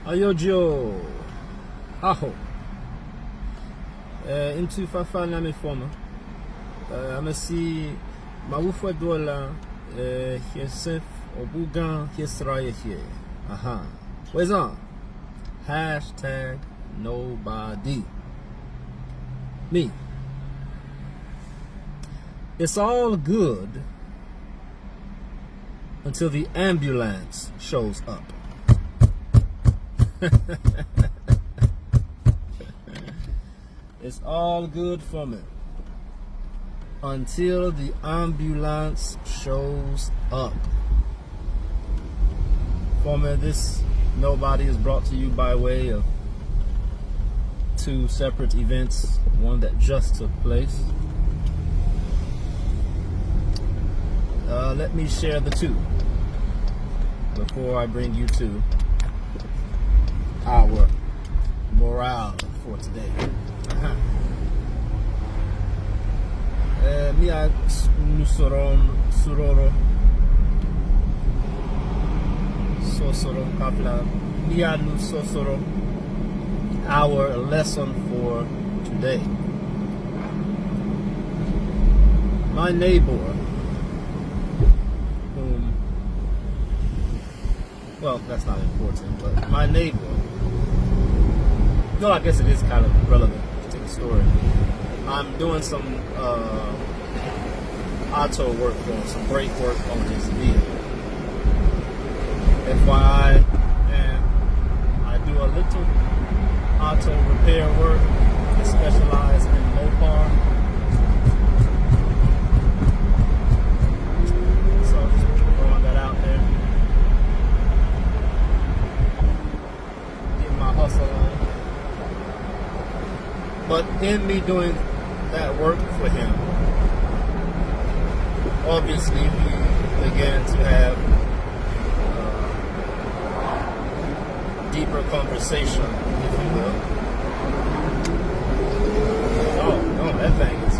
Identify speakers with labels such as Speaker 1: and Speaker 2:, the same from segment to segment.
Speaker 1: Ayojo, aho. Into fafa na me forma. Amasi mawufwa dola hiesef obugan hiesraye here. Aha. Where's on? Hashtag nobody. Me. It's all good until the ambulance shows up. It's all good for me until the ambulance shows up. For me, this nobody is brought to you by way of two separate events, one that just took place. Let me share the two before I bring you to our morale for today. Mia suroro sosoro kapla mia nu sosoro. Our lesson for today. My neighbor, well, that's not important, but my neighbor, no, I guess it is kind of relevant to the story. I'm doing some auto work for him, some brake work on his vehicle. FYI, and I do a little auto repair work. I specialize in Mopar. So just throwing that out there. Getting my hustle on. But in me doing that work for him, obviously we began to have deeper conversation, if you will. Oh, no, that thing is,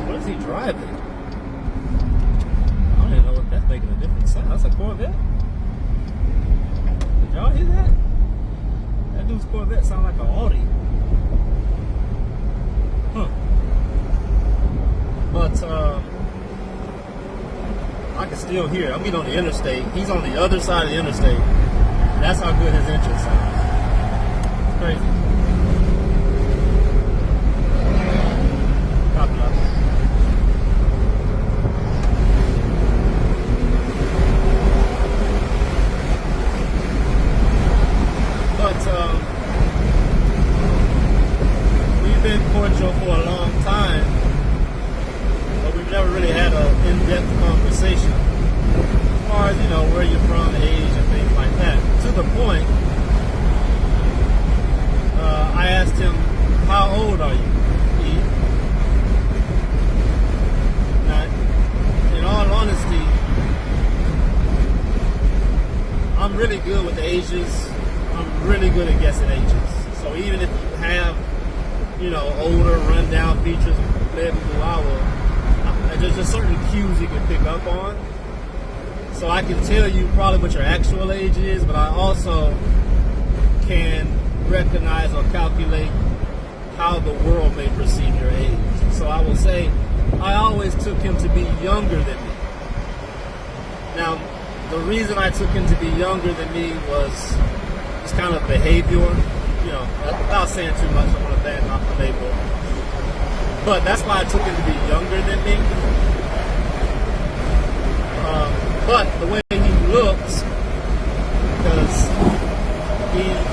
Speaker 1: what is he driving? I don't even know if that's making a different sound. That's a Corvette? Did y'all hear that? That dude's Corvette sound like an Audi. Huh. But, I can still hear it. I'm getting on the interstate. He's on the other side of the interstate. That's how good his engine sounds. It's crazy. Copy that. But we've been cordial for a long time, but we've never really had an in-depth conversation. As far as, you know, where you're from, age, and things like that. To the point, I asked him, how old are you? Now, in all honesty, I'm really good with the ages. I'm really good at guessing ages. So even if you have, you know, older, rundown features, there's just certain cues you can pick up on. So I can tell you probably what your actual age is, but I also can recognize or calculate how the world may perceive your age. So I will say, I always took him to be younger than me. Now, the reason I took him to be younger than me was just kind of behavior. You know, without saying too much, I don't want to bad off the label. But that's why I took him to be younger than me. But the way he looks, because he's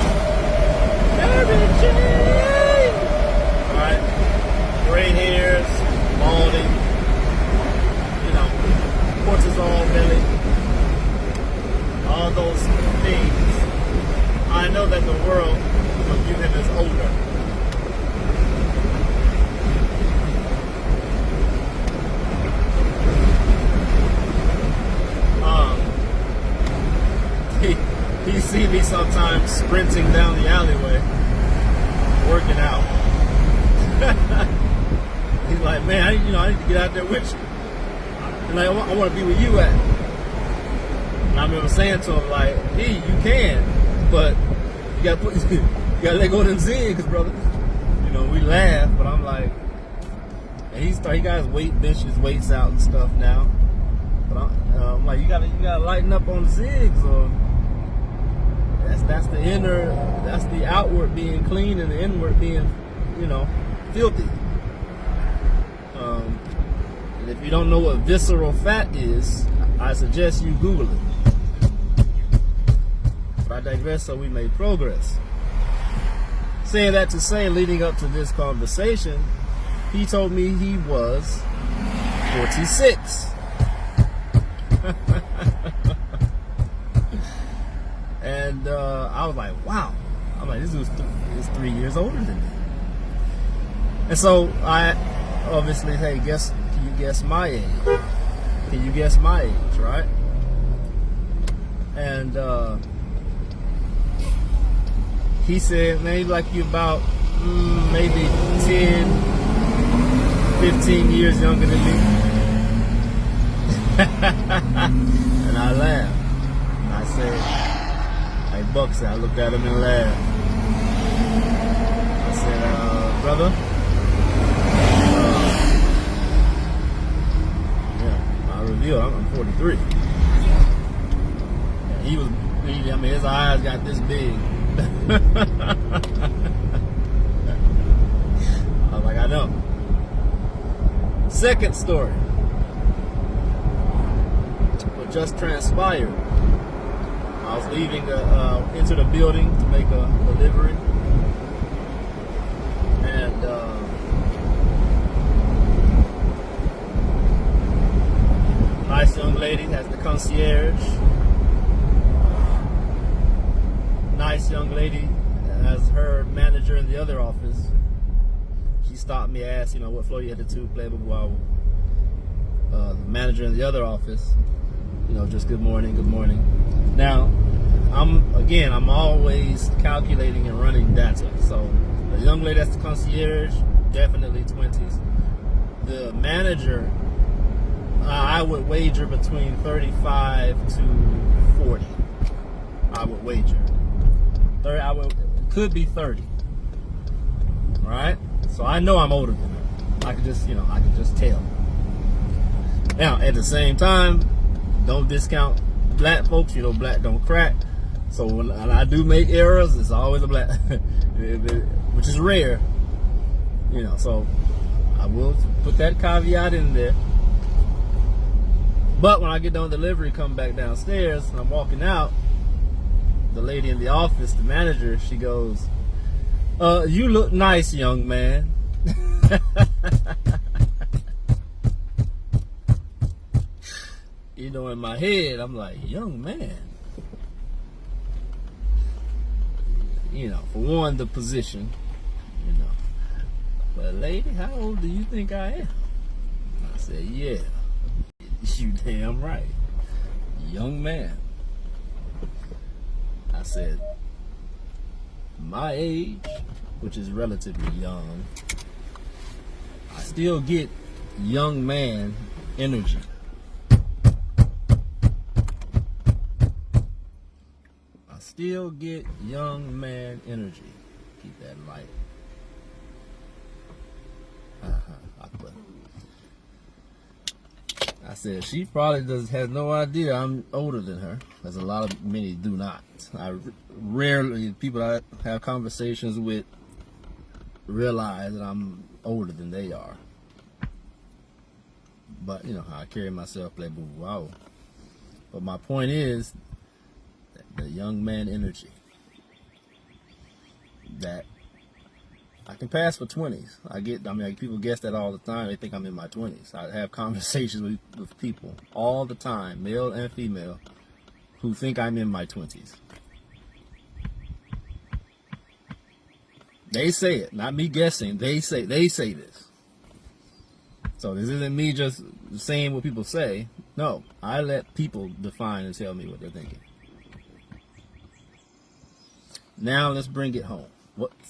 Speaker 1: very changed. Alright? Gray hairs, balding, you know, cortisol belly, all those things. I know that the world will view him as older. He see me sometimes sprinting down the alleyway, working out. He's like, man, I need to get out there with you. And like, I want to be where you at. And I remember saying to him, like, you can, but You gotta let go of them zigs, brother. You know, we laugh, but I'm like, and he got his weight bench, his weights out and stuff now. But I'm like, you gotta lighten up on the zigs, or that's the outward being clean and the inward being, you know, filthy. And if you don't know what visceral fat is, I suggest you Google it. But I digress, so we made progress. Saying that to say, leading up to this conversation, he told me he was 46. And I was like, wow. I'm like, this dude's is 3 years older than me. And so I obviously, hey, can you guess my age? Can you guess my age, right? And he said, man, like you about maybe 10, 15 years younger than me. And I laughed. I said, hey, Bucks, I looked at him and laughed. I said, brother, I revealed I'm 43. And his eyes got this big. I was like, I know. Second story. What just transpired. I was leaving into the building to make a delivery. And nice young lady has the concierge. Nice young lady as her manager in the other office. She stopped me, asked, you know, what floor you headed to, blah, blah, blah. The manager in the other office, you know, just good morning, good morning. Now, I'm always calculating and running data. So the young lady that's the concierge, definitely 20s. The manager, I would wager between 35 to 40. I would wager. Could be 30. All right? So I know I'm older than her. I could just tell. Now, at the same time, don't discount black folks. You know, black don't crack. So when I do make errors, it's always a black, which is rare. You know, so I will put that caveat in there. But when I get done with delivery, come back downstairs, and I'm walking out, the lady in the office, the manager, she goes, you look nice, young man. You know, in my head, I'm like, young man. You know, for one, the position, you know. But lady, how old do you think I am? I said, yeah, you damn right. Young man. I said, my age, which is relatively young, I still get young man energy. I still get young man energy. Keep that light. I said, she probably has no idea I'm older than her, as many do not. People I have conversations with realize that I'm older than they are. But, you know, how I carry myself, like, wow. But my point is, the young man energy, that I can pass for 20s. People guess that all the time. They think I'm in my 20s. I have conversations with people all the time, male and female, who think I'm in my 20s. They say it, not me guessing. They say this. So this isn't me just saying what people say. No, I let people define and tell me what they're thinking. Now let's bring it home.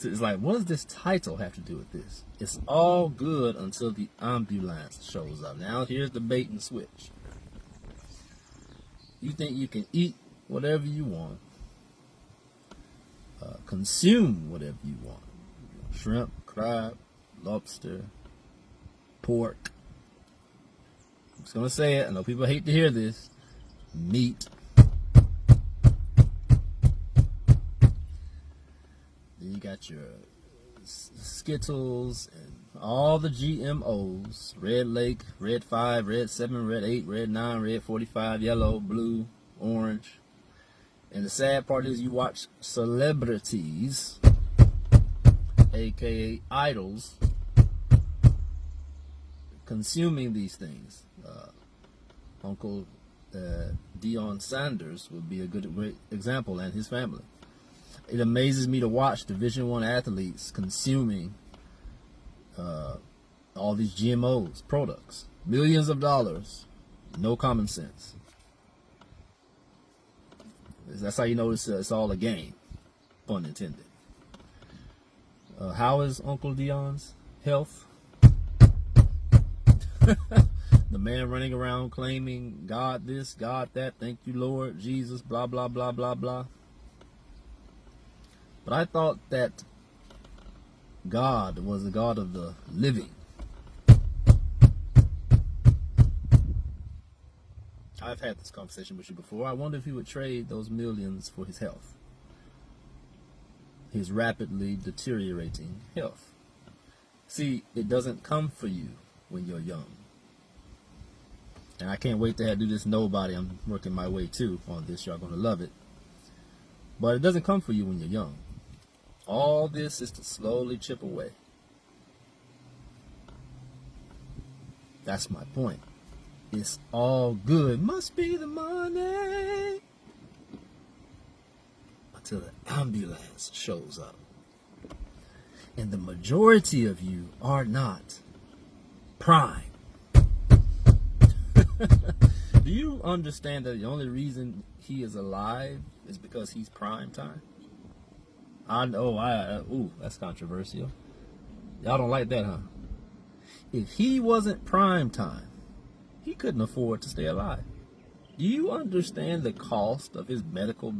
Speaker 1: It's like, what does this title have to do with this? It's all good until the ambulance shows up. Now here's the bait and switch. You think you can eat whatever you want, consume whatever you want. Shrimp, crab, lobster, pork. I'm just gonna say it. I know people hate to hear this. Meat. Then you got your Skittles and all the GMOs. Red Lake, Red 5, Red 7, Red 8, Red 9, Red 45, yellow, blue, orange. And the sad part is you watch celebrities, aka idols, consuming these things. Uncle Deion Sanders would be a great example, and his family. It amazes me to watch Division I athletes consuming all these GMOs products, millions of dollars, no common sense. That's how you know it's all a game, pun intended. How is Uncle Deion's health? The man running around claiming God this, God that, thank you Lord, Jesus, blah, blah, blah, blah, blah. But I thought that God was the God of the living. I've had this conversation with you before. I wonder if he would trade those millions for his health. His rapidly deteriorating health. See, it doesn't come for you when you're young. And I can't wait to do this Nobody. I'm working my way too on this. Y'all gonna love it. But it doesn't come for you when you're young. All this is to slowly chip away. That's my point. It's all good. Must be the money. Until the ambulance shows up. And the majority of you are not prime. Do you understand that the only reason he is alive is because he's prime time? I know, ooh, that's controversial. Y'all don't like that, huh? If he wasn't prime time, he couldn't afford to stay alive. Do you understand the cost of his medical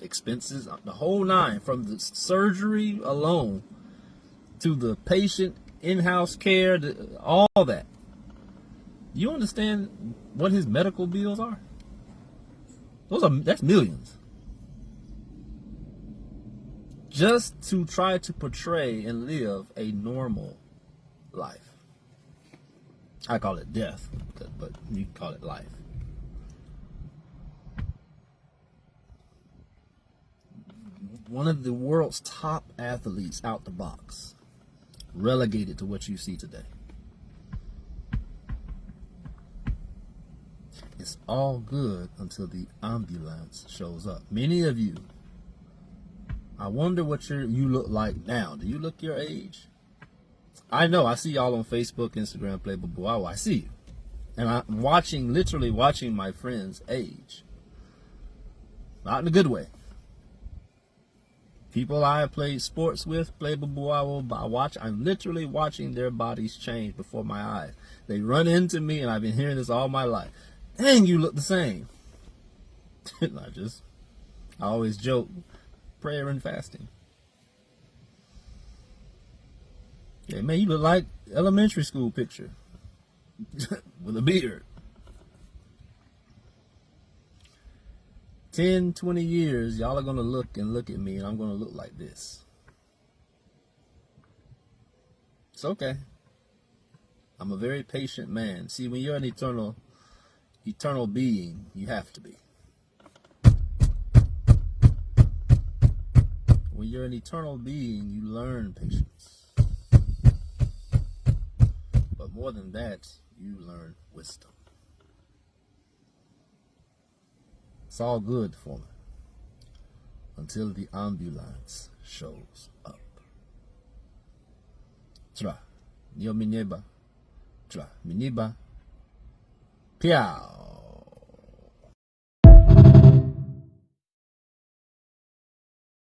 Speaker 1: expenses? The whole nine, from the surgery alone to the patient in-house care, all that. Do you understand what his medical bills are? That's millions. Just to try to portray and live a normal life. I call it death, but you call it life. One of the world's top athletes out the box, relegated to what you see today. It's all good until the ambulance shows up. Many of you, I wonder what you look like now. Do you look your age? I know, I see y'all on Facebook, Instagram, Playboy Boy. I see you. And I'm literally watching my friends age. Not in a good way. People I have played sports with, Playboy Boy, I'm literally watching their bodies change before my eyes. They run into me, and I've been hearing this all my life. Dang, you look the same. I always joke, prayer and fasting. Yeah, man, you look like elementary school picture with a beard. 10, 20 years, y'all are going to look at me, and I'm going to look like this. It's okay. I'm a very patient man. See, when you're an eternal being, you have to be. When you're an eternal being, you learn patience. But more than that, you learn wisdom. It's all good for me until the ambulance shows up. Tra, nio mineba, tra, miniba, piao.